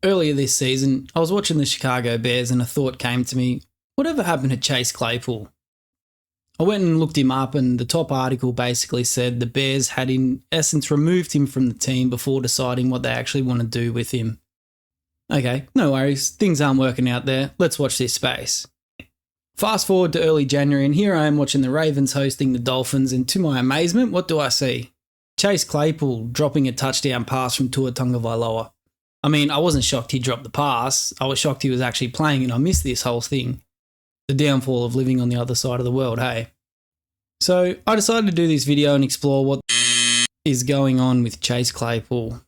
Earlier this season, I was watching the Chicago Bears and a thought came to me, whatever happened to Chase Claypool? I went and looked him up and the top article basically said the Bears had in essence removed him from the team before deciding what they actually want to do with him. Okay, no worries, things aren't working out there, let's watch this space. Fast forward to early January and here I am watching the Ravens hosting the Dolphins and to my amazement, what do I see? Chase Claypool dropping a touchdown pass from Tua Tagovailoa. I mean, I wasn't shocked he dropped the pass, I was shocked he was actually playing and I missed this whole thing. The downfall of living on the other side of the world, hey? So I decided to do this video and explore what is going on with Chase Claypool.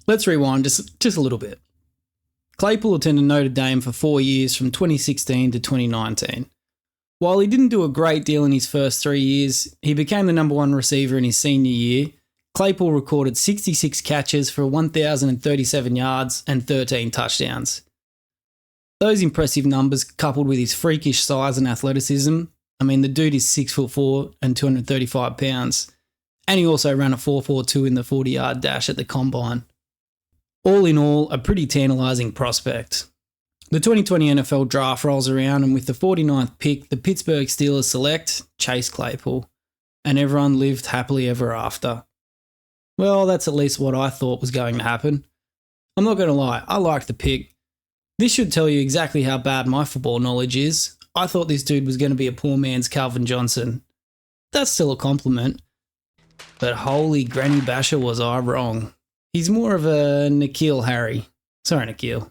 Let's rewind just a little bit. Claypool attended Notre Dame for 4 years from 2016 to 2019. While he didn't do a great deal in his first 3 years, he became the number one receiver in his senior year. Claypool recorded 66 catches for 1,037 yards and 13 touchdowns. Those impressive numbers, coupled with his freakish size and athleticism, I mean, the dude is 6'4" and 235 pounds, and he also ran a 4.42 in the 40-yard dash at the combine. All in all, a pretty tantalising prospect. The 2020 NFL draft rolls around, and with the 49th pick, the Pittsburgh Steelers select Chase Claypool, and everyone lived happily ever after. Well, that's at least what I thought was going to happen. I'm not going to lie, I liked the pick. This should tell you exactly how bad my football knowledge is. I thought this dude was going to be a poor man's Calvin Johnson. That's still a compliment. But holy granny basher was I wrong. He's more of a N'Keal Harry. Sorry, N'Keal.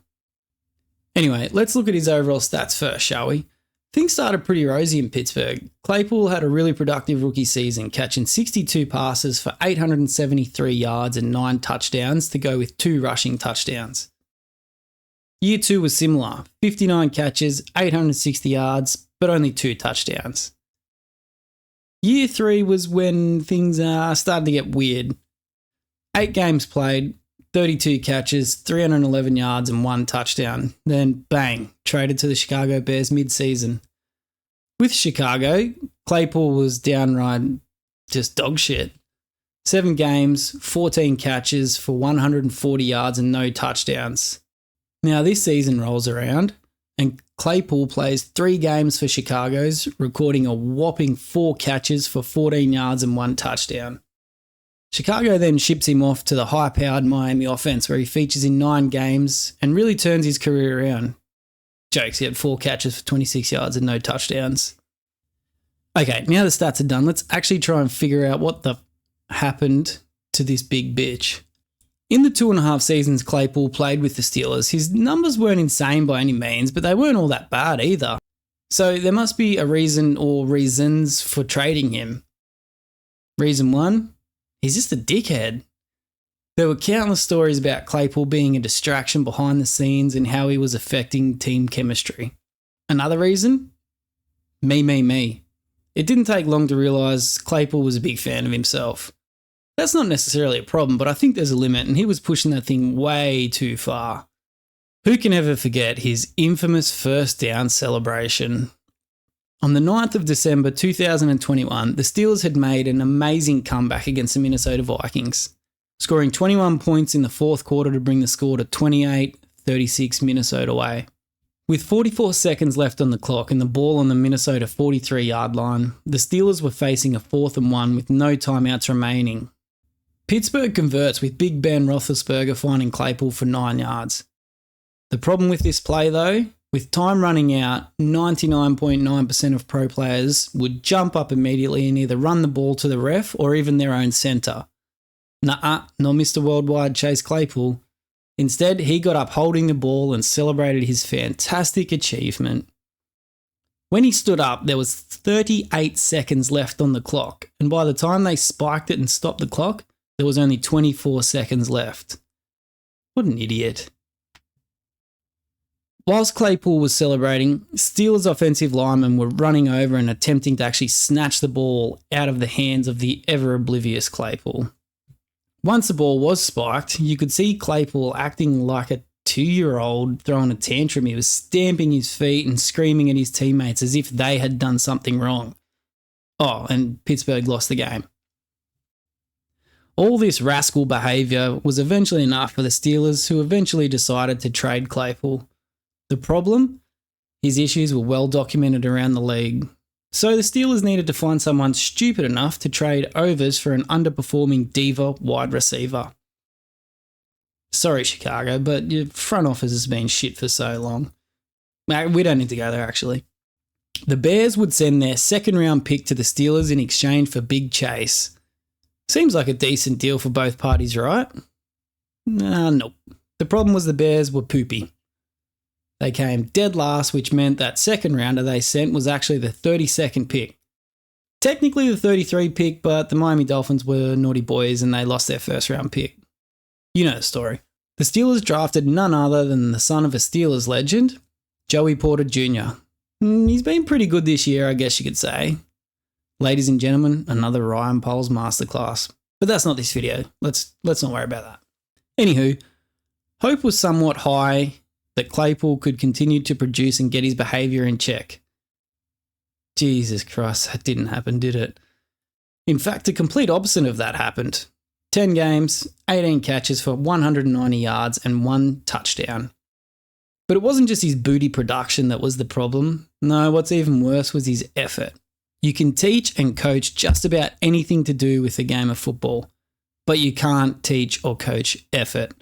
Anyway, let's look at his overall stats first, shall we? Things started pretty rosy in Pittsburgh. Claypool had a really productive rookie season, catching 62 passes for 873 yards and 9 touchdowns to go with 2 rushing touchdowns. Year 2 was similar, 59 catches, 860 yards, but only 2 touchdowns. Year 3 was when things started to get weird. 8 games played, 32 catches, 311 yards and 1 touchdown. Then bang, traded to the Chicago Bears mid-season. With Chicago, Claypool was downright just dog shit. 7 games, 14 catches for 140 yards and no touchdowns. Now this season rolls around and Claypool plays 3 games for Chicago's, recording a whopping 4 catches for 14 yards and 1 touchdown. Chicago then ships him off to the high-powered Miami offense where he features in 9 games and really turns his career around. Jokes, he had 4 catches for 26 yards and no touchdowns. Okay, now the stats are done, let's actually try and figure out what the happened to this big bitch. In the 2.5 seasons Claypool played with the Steelers, his numbers weren't insane by any means, but they weren't all that bad either. So there must be a reason or reasons for trading him. Reason 1? He's just a dickhead. There were countless stories about Claypool being a distraction behind the scenes and how he was affecting team chemistry. Another reason? Me. It didn't take long to realise Claypool was a big fan of himself. That's not necessarily a problem, but I think there's a limit and he was pushing that thing way too far. Who can ever forget his infamous first down celebration? On the 9th of December 2021, the Steelers had made an amazing comeback against the Minnesota Vikings, scoring 21 points in the 4th quarter to bring the score to 28-36 Minnesota way. With 44 seconds left on the clock and the ball on the Minnesota 43-yard line, the Steelers were facing a 4th and 1 with no timeouts remaining. Pittsburgh converts with Big Ben Roethlisberger finding Claypool for 9 yards. The problem with this play though, with time running out, 99.9% of pro players would jump up immediately and either run the ball to the ref or even their own centre. Nuh-uh, not Mr. Worldwide Chase Claypool. Instead, he got up holding the ball and celebrated his fantastic achievement. When he stood up, there was 38 seconds left on the clock, and by the time they spiked it and stopped the clock, there was only 24 seconds left. What an idiot. Whilst Claypool was celebrating, Steelers offensive linemen were running over and attempting to actually snatch the ball out of the hands of the ever-oblivious Claypool. Once the ball was spiked, you could see Claypool acting like a 2-year-old throwing a tantrum. He was stamping his feet and screaming at his teammates as if they had done something wrong. Oh, and Pittsburgh lost the game. All this rascal behaviour was eventually enough for the Steelers, who eventually decided to trade Claypool. The problem? His issues were well documented around the league. So the Steelers needed to find someone stupid enough to trade overs for an underperforming diva wide receiver. Sorry, Chicago, but your front office has been shit for so long. We don't need to go there, actually. The Bears would send their second-round pick to the Steelers in exchange for Big Chase. Seems like a decent deal for both parties, right? Nope. The problem was the Bears were poopy. They came dead last, which meant that second rounder they sent was actually the 32nd pick. Technically the 33 pick, but the Miami Dolphins were naughty boys and they lost their first round pick. You know the story. The Steelers drafted none other than the son of a Steelers legend, Joey Porter Jr. He's been pretty good this year, I guess you could say. Ladies and gentlemen, another Ryan Poles masterclass. But that's not this video. Let's not worry about that. Anywho, hope was somewhat high that Claypool could continue to produce and get his behaviour in check. Jesus Christ, that didn't happen, did it? In fact, the complete opposite of that happened. 10 games, 18 catches for 190 yards and 1 touchdown. But it wasn't just his booty production that was the problem. No, what's even worse was his effort. You can teach and coach just about anything to do with the game of football, but you can't teach or coach effort.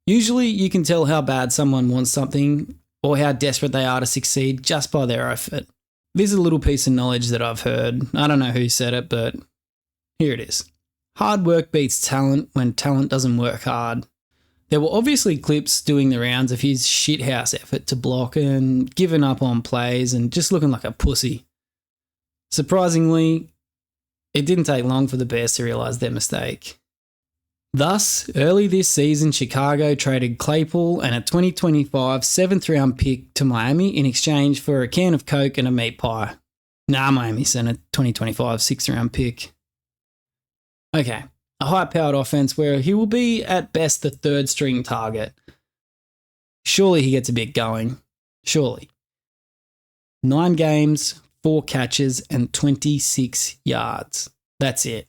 Usually you can tell how bad someone wants something or how desperate they are to succeed just by their effort. This is a little piece of knowledge that I've heard. I don't know who said it, but here it is. Hard work beats talent when talent doesn't work hard. There were obviously clips doing the rounds of his shithouse effort to block and giving up on plays and just looking like a pussy. Surprisingly, it didn't take long for the Bears to realise their mistake. Thus, early this season, Chicago traded Claypool and a 2025 7th round pick to Miami in exchange for a can of Coke and a meat pie. Miami sent a 2025 6th round pick. Okay, a high-powered offense where he will be at best the third string target. Surely he gets a bit going. Surely. 9 games, 4 catches and 26 yards. That's it.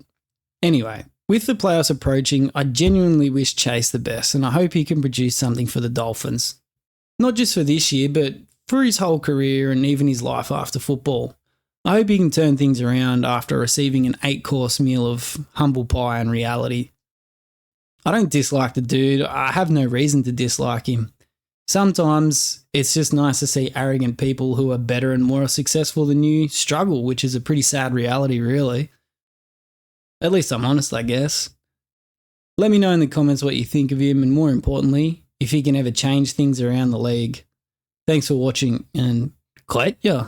Anyway, with the playoffs approaching, I genuinely wish Chase the best and I hope he can produce something for the Dolphins. Not just for this year, but for his whole career and even his life after football. I hope he can turn things around after receiving an 8-course meal of humble pie and reality. I don't dislike the dude. I have no reason to dislike him. Sometimes it's just nice to see arrogant people who are better and more successful than you struggle, which is a pretty sad reality, really. At least I'm honest, I guess. Let me know in the comments what you think of him and more importantly, if he can ever change things around the league. Thanks for watching and Clayt ya.